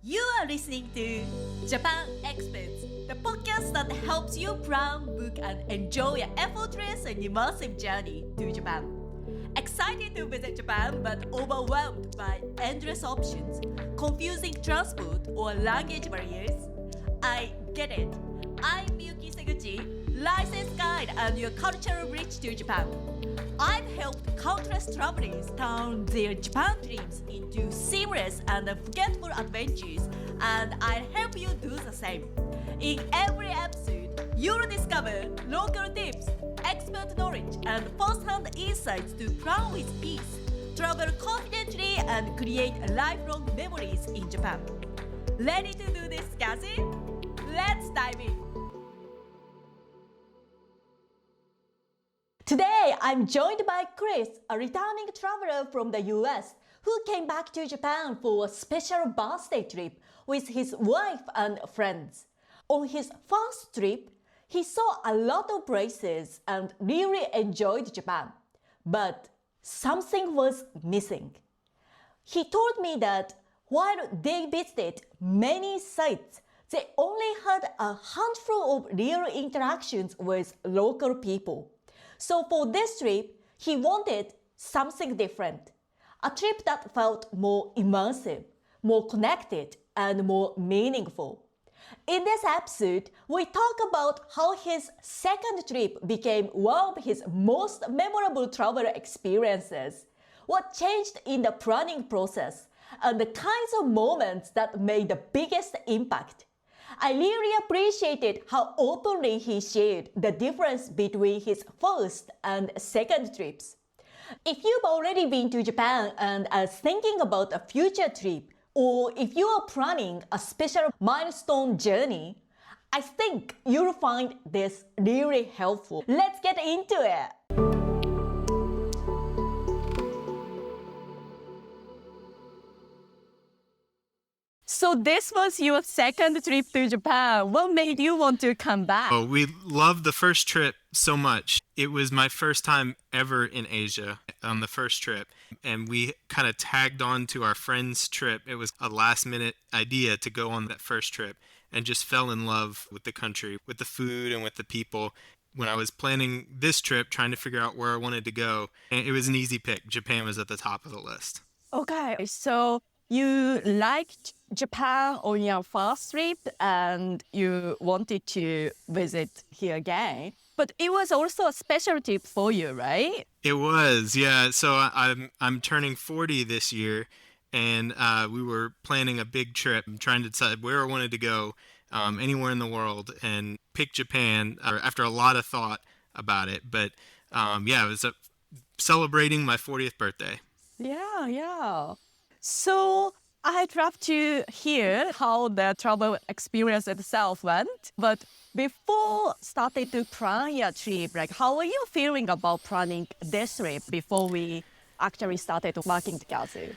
You are listening to Japan Experts, the podcast that helps you plan, book, and enjoy an effortless and immersive journey to Japan. Excited to visit Japan but overwhelmed by endless options, confusing transport, or language barriers? I get it. I'm Miyuki Seguchi, licensed guide and your cultural bridge to Japan. I've helped countless travelers turn their Japan dreams into seamless and unforgettable adventures, and I'll help you do the same. In every episode, you'll discover local tips, expert knowledge, and first-hand insights to plan with peace, travel confidently, and create lifelong memories in Japan. Ready to do this, Cassie? Let's dive in. Today, I'm joined by Chris, a returning traveler from the US who came back to Japan for a special birthday trip with his wife and friends. On his first trip, he saw a lot of places and really enjoyed Japan. But something was missing. He told me that while they visited many sites, they only had a handful of real interactions with local people. So for this trip, he wanted something different. A trip that felt more immersive, more connected, and more meaningful. In this episode, we talk about how his second trip became one of his most memorable travel experiences, what changed in the planning process, and the kinds of moments that made the biggest impact. I really appreciated how openly he shared the difference between his first and second trips. If you've already been to Japan and are thinking about a future trip, or if you are planning a special milestone journey, I think you'll find this really helpful. Let's get into it! So this was your second trip to Japan. What made you want to come back? Oh, we loved the first trip so much. It was my first time ever in Asia on the first trip. And we kind of tagged on to our friend's trip. It was a last minute idea to go on that first trip and just fell in love with the country, with the food and with the people. When I was planning this trip, trying to figure out where I wanted to go, it was an easy pick. Japan was at the top of the list. Okay, so you liked Japan on your first trip and you wanted to visit here again. But it was also a special trip for you, right? It was, yeah. So I'm turning 40 this year, and we were planning a big trip. I'm trying to decide where I wanted to go, anywhere in the world, and pick Japan after a lot of thought about it. But yeah, it was celebrating my 40th birthday. Yeah. So I'd love to hear how the travel experience itself went. But before starting to plan your trip, like how are you feeling about planning this trip before we actually started working together?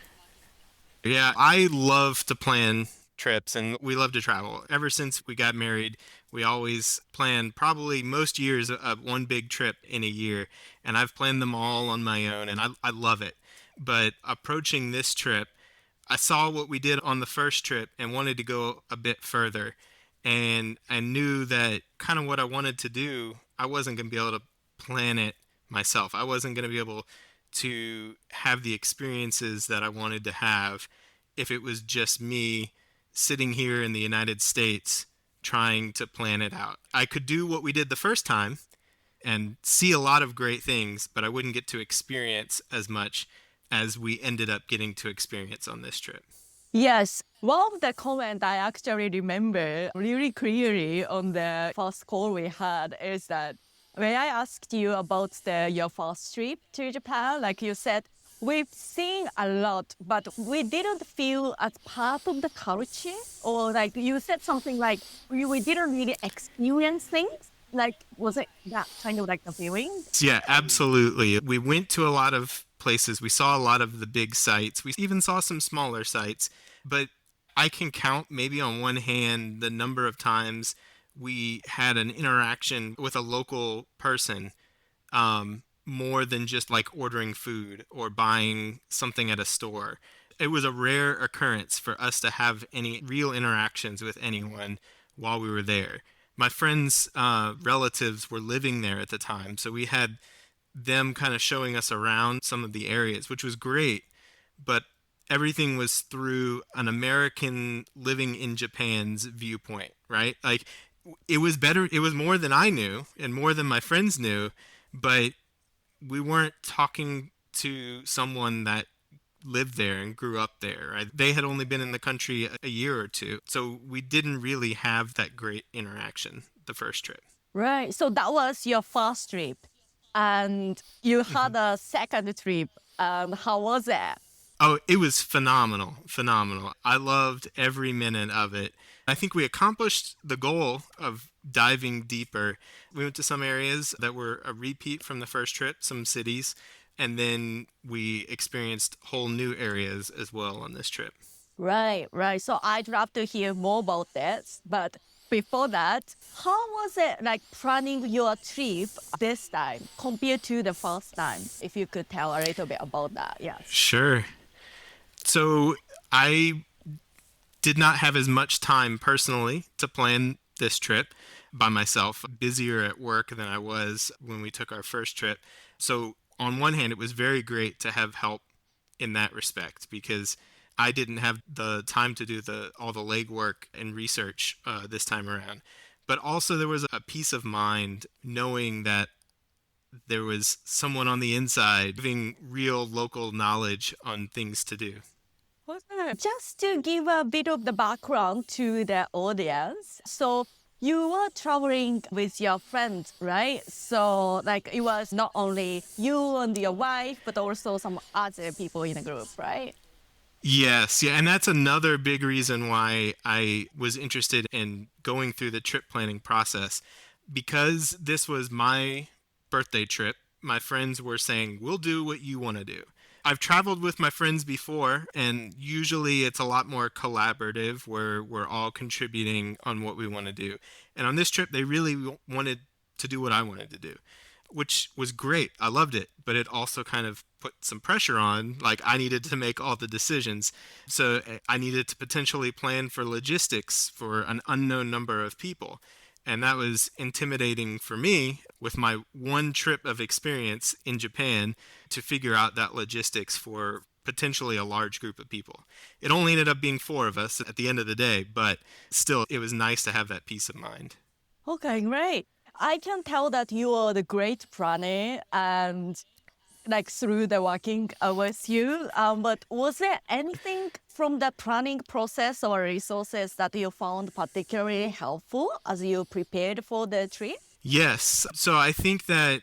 Yeah, I love to plan trips and we love to travel. Ever since we got married, we always plan probably most years one big trip in a year. And I've planned them all on my own and I love it. But approaching this trip, I saw what we did on the first trip and wanted to go a bit further. And I knew that kind of what I wanted to do, I wasn't going to be able to plan it myself. I wasn't going to be able to have the experiences that I wanted to have if it was just me sitting here in the United States trying to plan it out. I could do what we did the first time and see a lot of great things, but I wouldn't get to experience as much as we ended up getting to experience on this trip. Yes, one of the comments I actually remember really clearly on the first call we had is that when I asked you about your first trip to Japan, like you said, we've seen a lot, but we didn't feel as part of the culture. Or like you said something like, we didn't really experience things. Like, was it that kind of like the feeling? Yeah, absolutely. We went to a lot of places. We saw a lot of the big sites. We even saw some smaller sites. But I can count maybe on one hand the number of times we had an interaction with a local person, more than just like ordering food or buying something at a store. It was a rare occurrence for us to have any real interactions with anyone while we were there. My friends' relatives were living there at the time, so we had them kind of showing us around some of the areas, which was great. But everything was through an American living in Japan's viewpoint, right? Like it was better, it was more than I knew and more than my friends knew, but we weren't talking to someone that lived there and grew up there, right? They had only been in the country a year or two. So we didn't really have that great interaction the first trip. Right. So that was your first trip. And you Mhm. had a second trip. How was it? Oh, it was phenomenal, phenomenal. I loved every minute of it. I think we accomplished the goal of diving deeper. We went to some areas that were a repeat from the first trip, some cities, and then we experienced whole new areas as well on this trip. Right, right. So I'd love to hear more about this. But before that, how was it like planning your trip this time compared to the first time? If you could tell a little bit about that. Yes. Sure. So I did not have as much time personally to plan this trip by myself, busier at work than I was when we took our first trip. So, on one hand, it was very great to have help in that respect because I didn't have the time to do all the legwork and research this time around. But also, there was a peace of mind knowing that there was someone on the inside giving real local knowledge on things to do. Okay. Just to give a bit of the background to the audience. So you were traveling with your friends, right? So like it was not only you and your wife, but also some other people in the group, right? Yes, yeah, and that's another big reason why I was interested in going through the trip planning process. Because this was my birthday trip, my friends were saying, "We'll do what you want to do." I've traveled with my friends before, and usually it's a lot more collaborative where we're all contributing on what we want to do. And on this trip, they really wanted to do what I wanted to do, which was great. I loved it, but it also kind of put some pressure on. Like I needed to make all the decisions. So I needed to potentially plan for logistics for an unknown number of people. And that was intimidating for me with my one trip of experience in Japan to figure out that logistics for potentially a large group of people. It only ended up being four of us at the end of the day, but still, it was nice to have that peace of mind. Okay, great. I can tell that you are the great planner and like through the working with you. But was there anything from the planning process or resources that you found particularly helpful as you prepared for the trip? Yes. So I think that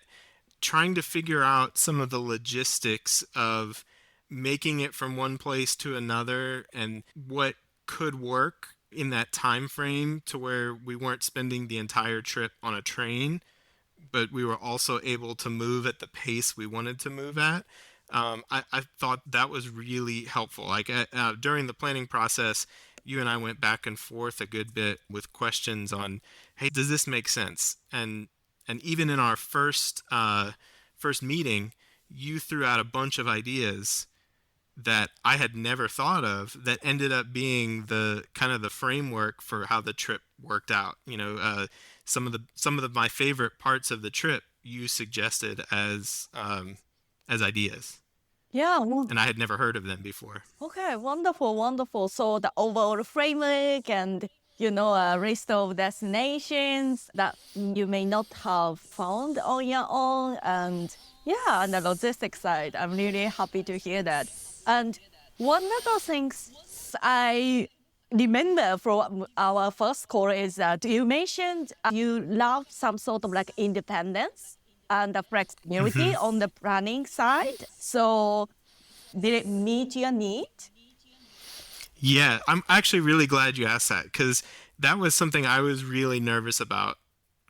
trying to figure out some of the logistics of making it from one place to another and what could work in that time frame to where we weren't spending the entire trip on a train, but we were also able to move at the pace we wanted to move at. I thought that was really helpful. Like during the planning process, you and I went back and forth a good bit with questions on, hey, does this make sense? And even in our first meeting, you threw out a bunch of ideas that I had never thought of that ended up being the kind of the framework for how the trip worked out. Some of my favorite parts of the trip you suggested as ideas, Yeah, and I had never heard of them before. okay, wonderful, wonderful. So the overall framework and a list of destinations that you may not have found on your own, and yeah, on the logistics side, I'm really happy to hear that. And one of the things I remember from our first call is that you mentioned you love some sort of like independence and the flexibility Mhm. on the planning side. So did it meet your need? Yeah, I'm actually really glad you asked that because that was something I was really nervous about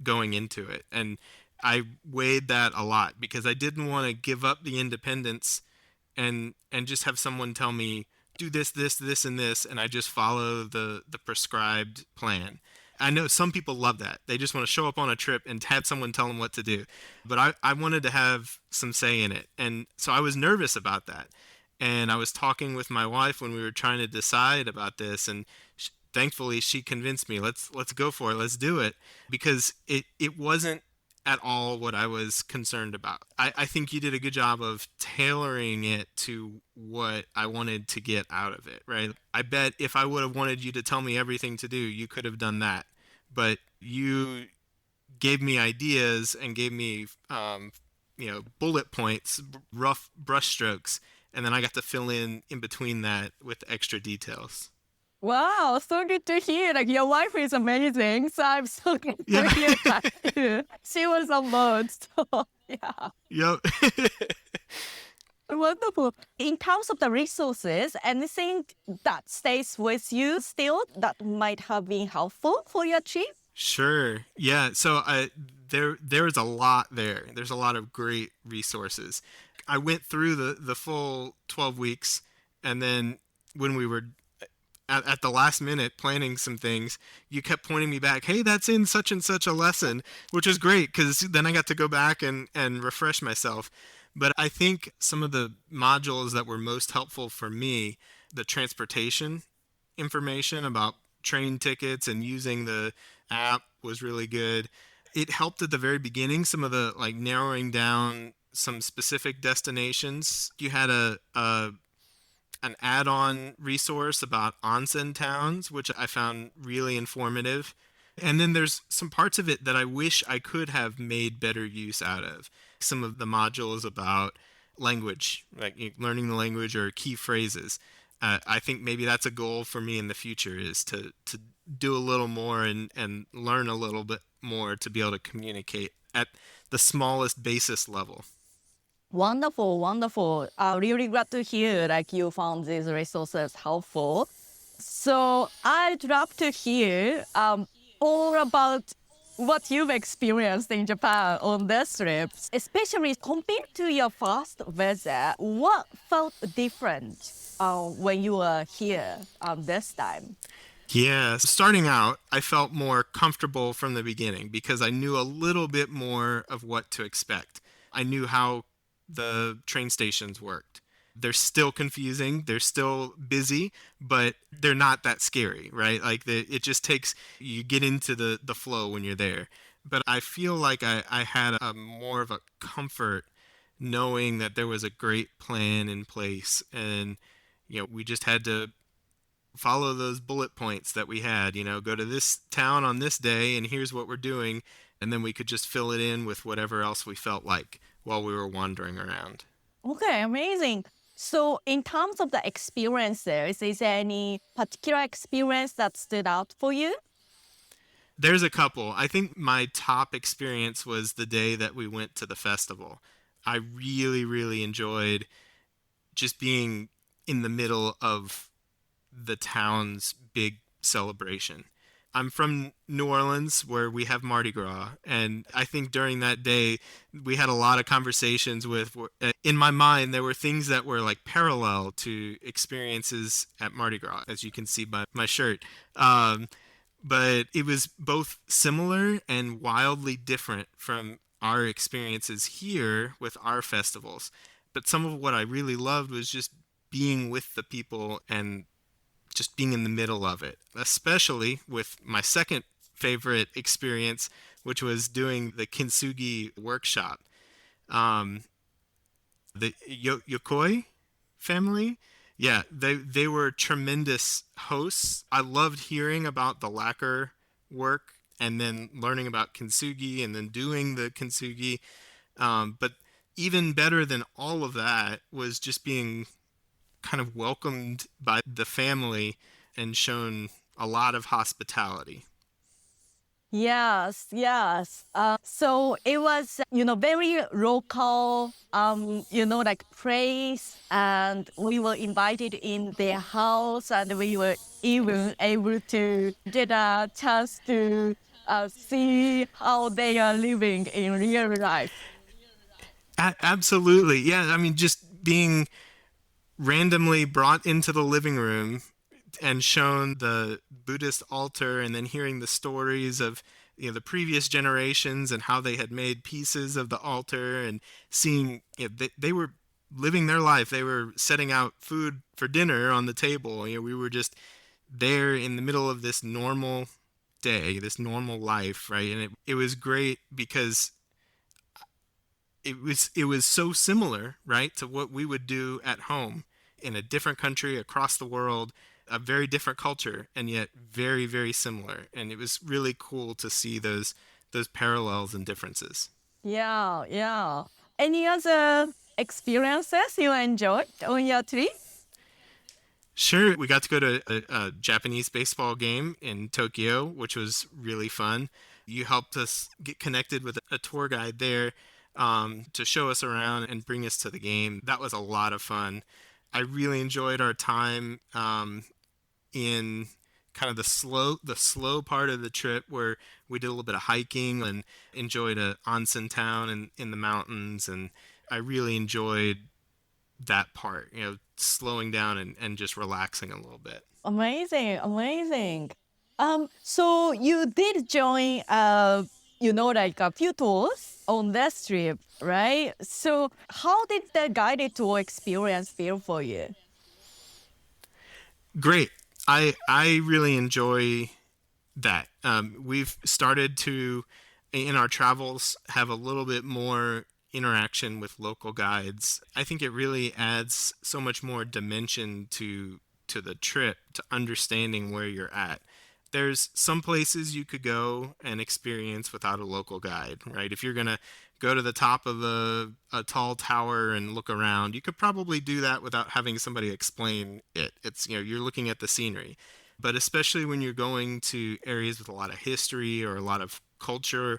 going into it. And I weighed that a lot because I didn't want to give up the independence and just have someone tell me do this and this and I just follow the prescribed plan. I know some people love that. They just want to show up on a trip and have someone tell them what to do. But I wanted to have some say in it. And so I was nervous about that. And I was talking with my wife when we were trying to decide about this, and thankfully she convinced me, let's go for it, let's do it, because it wasn't at all what I was concerned about. I think you did a good job of tailoring it to what I wanted to get out of it, right? I bet if I would have wanted you to tell me everything to do, you could have done that. But you gave me ideas and gave me, bullet points, rough brushstrokes, and then I got to fill in between that with extra details. Wow, so good to hear. Like your wife is amazing. So I'm so glad Yeah. to hear that too. She was on board. So yeah. Yep. Wonderful. In terms of the resources, anything that stays with you still that might have been helpful for your trip? Sure. Yeah. So there's a lot there. There's a lot of great resources. I went through the full 12 weeks, and then when we were at the last minute planning some things, you kept pointing me back, hey, that's in such and such a lesson, which was great because then I got to go back and refresh myself. But I think some of the modules that were most helpful for me, the transportation information about train tickets and using the app was really good. It helped at the very beginning, some of the like narrowing down some specific destinations. You had an add-on resource about onsen towns, which I found really informative. And then there's some parts of it that I wish I could have made better use out of. Some of the modules about language, like learning the language or key phrases. I think maybe that's a goal for me in the future, is to do a little more and learn a little bit more to be able to communicate at the smallest basis level. Wonderful, wonderful. Really glad to hear like you found these resources helpful. So I'd love to hear all about what you've experienced in Japan on this trip, especially compared to your first visit. What felt different when you were here this time? Yeah, starting out, I felt more comfortable from the beginning because I knew a little bit more of what to expect. I knew how the train stations worked. They're still confusing, they're still busy, but they're not that scary, right? Like it just takes, you get into the flow when you're there. But I feel like I had a more of a comfort knowing that there was a great plan in place, and we just had to follow those bullet points that we had, go to this town on this day and here's what we're doing, and then we could just fill it in with whatever else we felt like while we were wandering around. Okay, amazing. So in terms of the experiences, is there any particular experience that stood out for you? There's a couple. I think my top experience was the day that we went to the festival. I really, really enjoyed just being in the middle of the town's big celebration. I'm from New Orleans, where we have Mardi Gras, and I think during that day we had a lot of conversations with, in my mind, there were things that were like parallel to experiences at Mardi Gras, as you can see by my shirt. But it was both similar and wildly different from our experiences here with our festivals. But some of what I really loved was just being with the people and just being in the middle of it, especially with my second favorite experience, which was doing the kintsugi workshop. The Yokoi family, yeah, they were tremendous hosts. I loved hearing about the lacquer work and then learning about kintsugi and then doing the kintsugi. But even better than all of that was just being kind of welcomed by the family and shown a lot of hospitality. Yes, yes. So it was, very local, like place, and we were invited in their house, and we were even able to get a chance to see how they are living in real life. Absolutely. Yeah. I mean, just being randomly brought into the living room and shown the Buddhist altar, and then hearing the stories of the previous generations and how they had made pieces of the altar, and seeing they were living their life. They were setting out food for dinner on the table. We were just there in the middle of this normal day, this normal life, right? And it was great because it was so similar, right, to what we would do at home in a different country across the world, a very different culture, and yet very, very similar. And it was really cool to see those parallels and differences. Yeah, yeah. Any other experiences you enjoyed on your trip? Sure, we got to go to a Japanese baseball game in Tokyo, which was really fun. You helped us get connected with a tour guide there, to show us around and bring us to the game. That was a lot of fun. I really enjoyed our time in kind of the slow part of the trip where we did a little bit of hiking and enjoyed a onsen town in the mountains, and I really enjoyed that part, slowing down and just relaxing a little bit. Amazing, amazing. So you did join, like a few tours on this trip, right? So how did the guided tour experience feel for you? Great. I really enjoy that. We've started to, in our travels, have a little bit more interaction with local guides. I think it really adds so much more dimension to the trip, to understanding where you're at. There's some places you could go and experience without a local guide, right? If you're gonna go to the top of a tall tower and look around, you could probably do that without having somebody explain it. It's, you're looking at the scenery. But especially when you're going to areas with a lot of history or a lot of cultural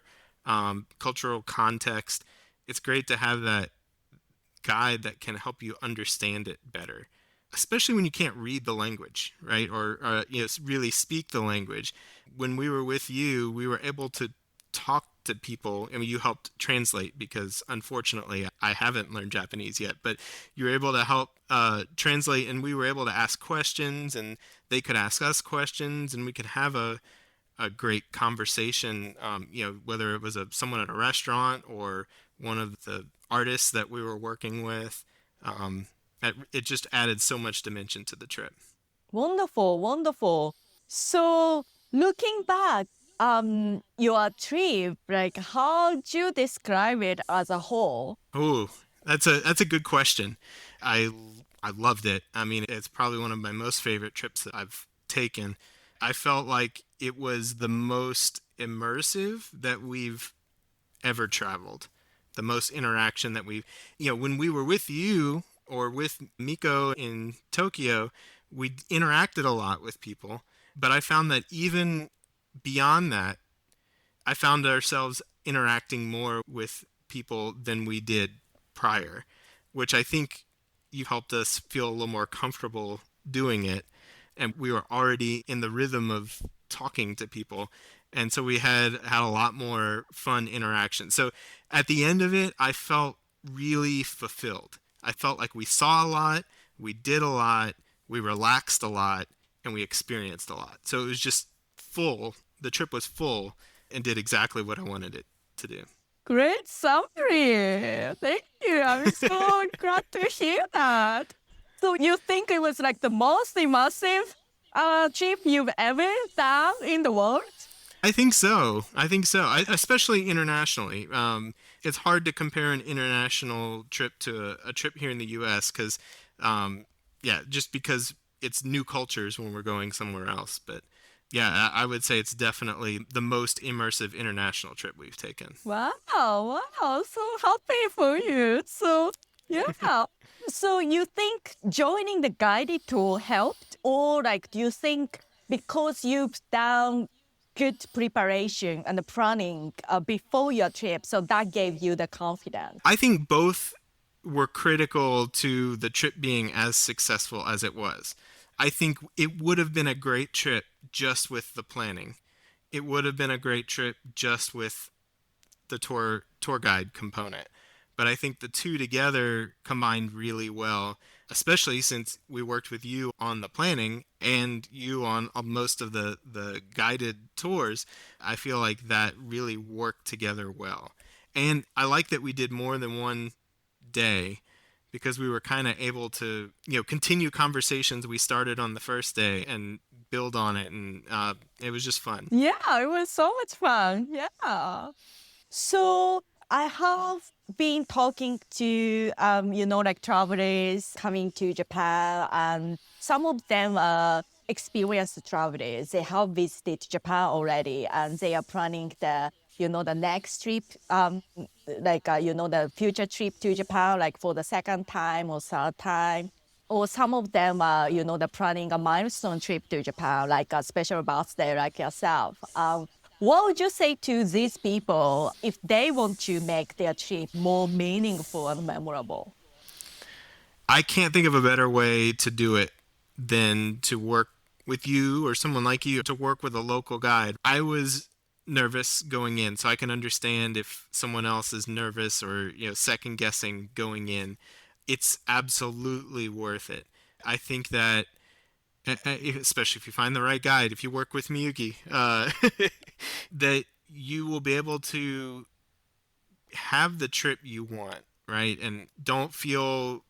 context, it's great to have that guide that can help you understand it better, especially when you can't read the language, right? Or really speak the language. When we were with you, we were able to talk to people. I mean, you helped translate because unfortunately I haven't learned Japanese yet, but you were able to help translate, and we were able to ask questions, and they could ask us questions, and we could have a great conversation, whether it was someone at a restaurant or one of the artists that we were working with. It just added so much dimension to the trip. Wonderful, wonderful. So looking back, your trip, like how do you describe it as a whole? Oh, that's a good question. I I loved it. I mean, it's probably one of my most favorite trips that I've taken. I felt like it was the most immersive that we've ever traveled. The most interaction that when we were with you or with Miko in Tokyo, we interacted a lot with people. But I found that even beyond that, I found ourselves interacting more with people than we did prior, which I think you helped us feel a little more comfortable doing it. And we were already in the rhythm of talking to people. And so we had a lot more fun interaction. So at the end of it, I felt really fulfilled. I felt like we saw a lot, we did a lot, we relaxed a lot, and we experienced a lot. So it was just full. The trip was full and did exactly what I wanted it to do. Great summary. Thank you. I'm so glad to hear that. So you think it was like the most immersive trip you've ever done in the world? I think so. Especially internationally. It's hard to compare an international trip to a trip here in the U.S. because, just because it's new cultures when we're going somewhere else. But yeah, I would say it's definitely the most immersive international trip we've taken. Wow, wow. So happy for you. So, yeah. So you think joining the guided tour helped? Or like, do you think because you've done good preparation and planning before your trip, so that gave you the confidence? I think both were critical to the trip being as successful as it was. I think it would have been a great trip just with the planning. It would have been a great trip just with the tour guide component. But I think the two together combined really well, especially since we worked with you on the planning and you on most of the guided tours. I feel like that really worked together well. And I like that we did more than one day because we were kind of able to, continue conversations we started on the first day and build on it. And it was just fun. Yeah, it was so much fun. Yeah. So I have been talking to, like travelers coming to Japan, and some of them are experienced travelers. They have visited Japan already, and they are planning the next trip, the future trip to Japan, like for the second time or third time. Or some of them are, they're planning a milestone trip to Japan, like a special birthday, like yourself. What would you say to these people if they want to make their trip more meaningful and memorable? I can't think of a better way to do it than to work with you or someone like you, to work with a local guide. I was nervous going in, so I can understand if someone else is nervous or, second guessing going in. It's absolutely worth it. I think that, especially if you find the right guide, if you work with Miyuki, that you will be able to have the trip you want, right? And don't feel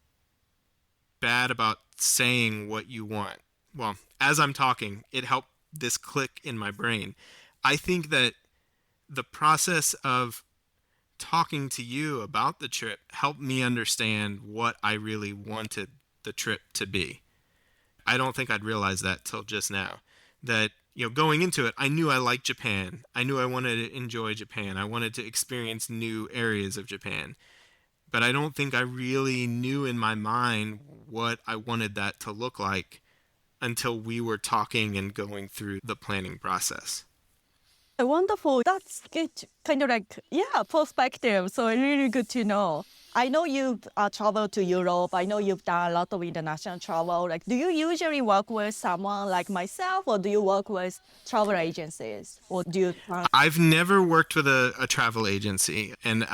bad about saying what you want. Well, as I'm talking, it helped this click in my brain. I think that the process of talking to you about the trip helped me understand what I really wanted the trip to be. I don't think I'd realized that till just now. That, going into it, I knew I liked Japan. I knew I wanted to enjoy Japan. I wanted to experience new areas of Japan. But I don't think I really knew in my mind what I wanted that to look like until we were talking and going through the planning process. Wonderful. That's good. Kind of like, yeah, perspective. So really good to know. I know you've traveled to Europe. I know you've done a lot of international travel. Like, do you usually work with someone like myself, or do you work with travel agencies, or do you? I've never worked with a travel agency, and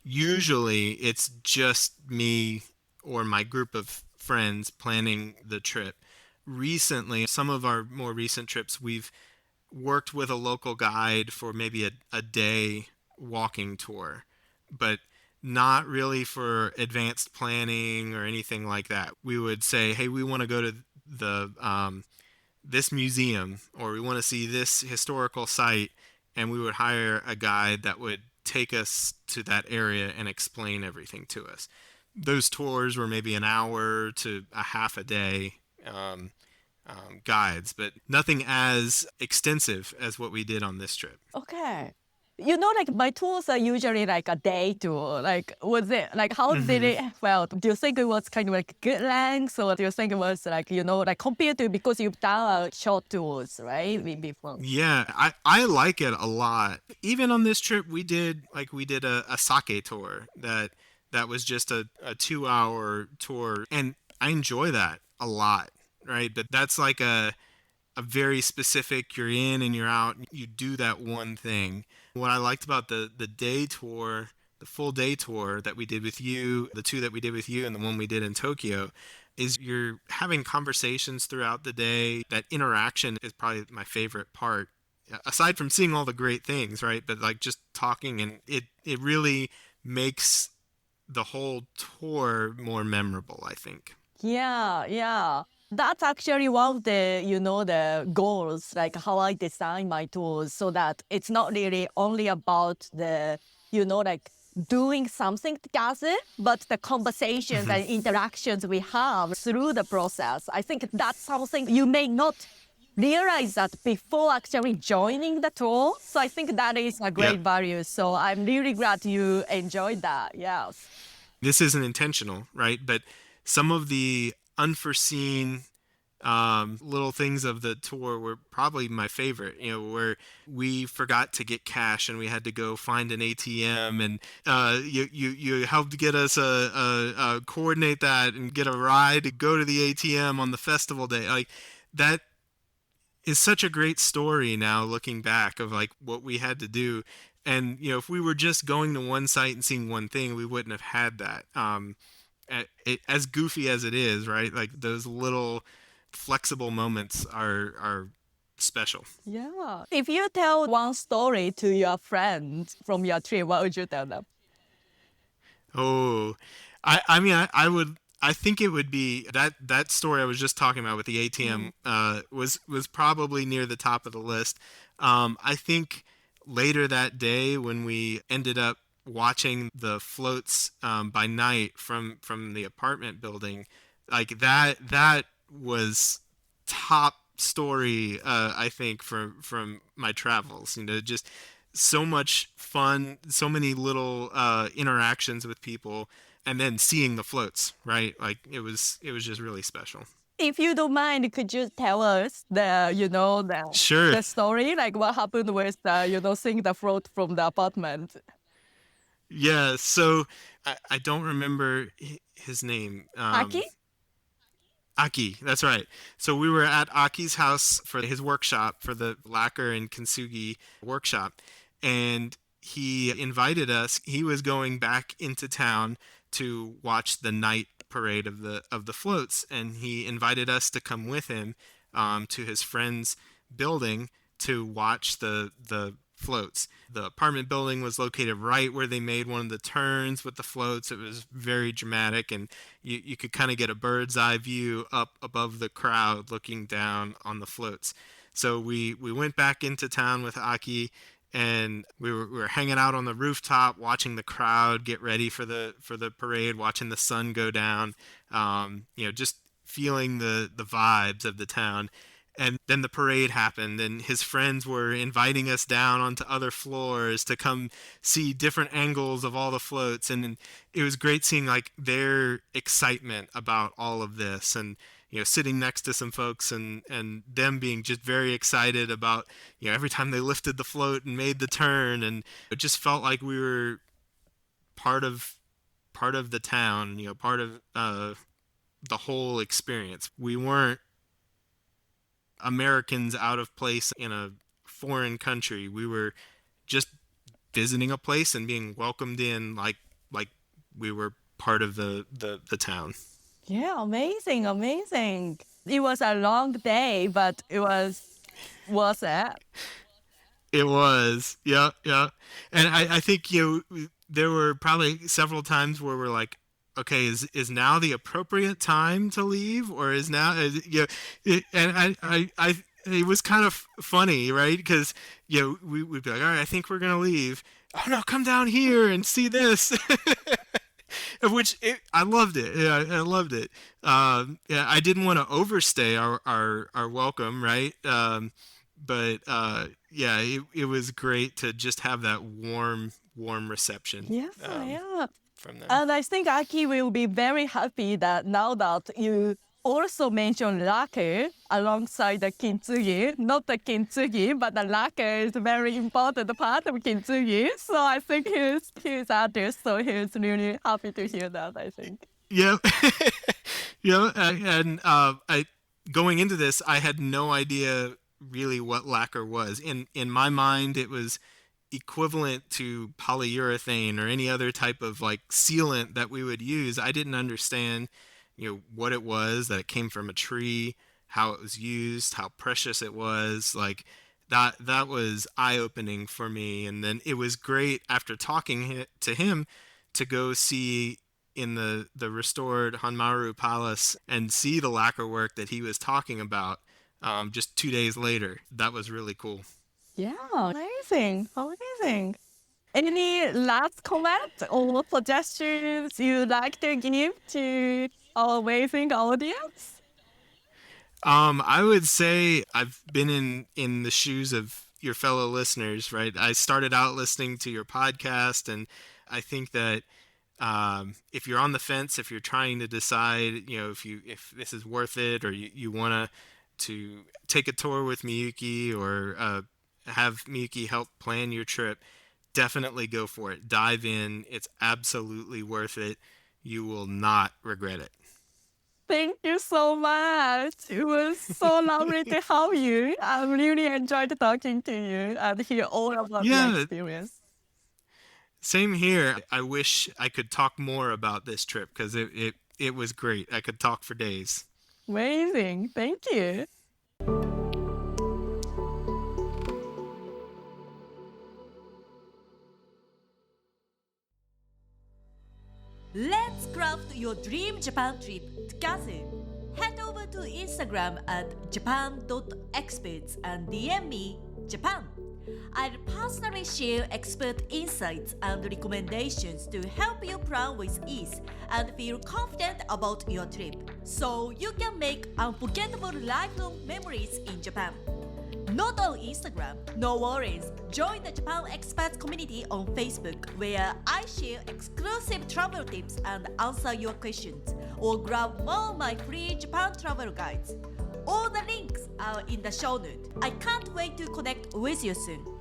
usually it's just me or my group of friends planning the trip. Recently, some of our more recent trips, we've worked with a local guide for maybe a day walking tour, but not really for advanced planning or anything like that. We would say, hey, we want to go to the this museum, or we want to see this historical site, and we would hire a guide that would take us to that area and explain everything to us. Those tours were maybe an hour to a half a day guides, but nothing as extensive as what we did on this trip. Okay. Like my tours are usually like a day tour. Like, was it like how did it felt? Do you think it was kind of like good length, or do you think it was like like compared to, because you've done short tours, right? Before. Yeah, I like it a lot. Even on this trip, we did a sake tour that was just a 2-hour tour, and I enjoy that a lot, right? But that's like a very specific, you're in and you're out, you do that one thing. What I liked about the day tour, the full day tour that we did with you, the two that we did with you and the one we did in Tokyo, is you're having conversations throughout the day. That interaction is probably my favorite part, aside from seeing all the great things, right? But like just talking, and it really makes the whole tour more memorable, I think. Yeah, yeah. That's actually one of the, the goals, like how I design my tools, so that it's not really only about the, like doing something together, but the conversations and interactions we have through the process. I think that's something you may not realize that before actually joining the tour. So I think that is a great value. So I'm really glad you enjoyed that. Yes. This isn't intentional, right? But some of the unforeseen little things of the tour were probably my favorite, where we forgot to get cash and we had to go find an ATM, and you helped get us coordinate that and get a ride to go to the ATM on the festival day. Like, that is such a great story now looking back, of like what we had to do. And if we were just going to one site and seeing one thing, we wouldn't have had that. As goofy as it is, right? Like, those little flexible moments are special. Yeah. If you tell one story to your friends from your trip, what would you tell them? Oh, I think it would be that story I was just talking about with the ATM was probably near the top of the list. I think later that day when we ended up watching the floats by night from the apartment building, like that was top story. I think from my travels, just so much fun, so many little interactions with people, and then seeing the floats, right? Like it was just really special. If you don't mind, could you tell us Sure. the story, like what happened with seeing the float from the apartment? Yeah. So I don't remember his name. Aki? Aki, that's right. So we were at Aki's house for his workshop for the lacquer and kintsugi workshop, and he invited us. He was going back into town to watch the night parade of the floats, and he invited us to come with him to his friend's building to watch the floats. The apartment building was located right where they made one of the turns with the floats. It was very dramatic, and you could kind of get a bird's eye view up above the crowd looking down on the floats. So we went back into town with Aki, and we were hanging out on the rooftop watching the crowd get ready for the parade, watching the sun go down, just feeling the vibes of the town. And then the parade happened, and his friends were inviting us down onto other floors to come see different angles of all the floats. And it was great seeing like their excitement about all of this, and sitting next to some folks and them being just very excited about every time they lifted the float and made the turn, and it just felt like we were part of the town, part of the whole experience. We weren't Americans out of place in a foreign country. We were just visiting a place and being welcomed in like we were part of the town. Yeah, amazing, amazing. It was a long day, but it was worth it. It was, yeah, yeah. And I think there were probably several times where we're like, okay, is now the appropriate time to leave, or is now, and I it was kind of funny, right? Because we'd be like, all right, I think we're gonna leave. Oh no, come down here and see this. Of which I loved it. Yeah, I loved it. Yeah, I didn't want to overstay our welcome, right? But yeah, it was great to just have that warm reception. Yeah, yeah. From them. And I think Aki will be very happy that now that you also mentioned lacquer alongside the kintsugi, not the kintsugi, but the lacquer is a very important part of kintsugi. So I think he's artist, so he's really happy to hear that, I think. Yeah, yeah, and I going into this, I had no idea really what lacquer was. In my mind, it was equivalent to polyurethane or any other type of like sealant that we would use. I didn't understand, what it was, that it came from a tree, how it was used, how precious it was. Like that was eye-opening for me. And then it was great after talking to him to go see in the restored Hanmaru Palace and see the lacquer work that he was talking about just 2 days later. That was really cool. Yeah, amazing, amazing. Any last comment or suggestions you'd like to give to our amazing audience? I would say I've been in the shoes of your fellow listeners, right? I started out listening to your podcast, and I think that if you're on the fence, if you're trying to decide, if this is worth it, or you want to take a tour with Miyuki, or have Miyuki help plan your trip, definitely go for it. Dive in. It's absolutely worth it. You will not regret it. Thank you so much. It was so lovely to have you. I really enjoyed talking to you and hear all about your experience. Same here. I wish I could talk more about this trip because it was great. I could talk for days. Amazing. Thank you. Let's craft your dream Japan trip together. Head over to Instagram at japan.experts and DM me Japan. I'll personally share expert insights and recommendations to help you plan with ease and feel confident about your trip, so you can make unforgettable lifelong memories in Japan. Not on Instagram, no worries. Join the Japan Experts community on Facebook, where I share exclusive travel tips and answer your questions, or grab more of my free Japan travel guides. All the links are in the show notes. I can't wait to connect with you soon.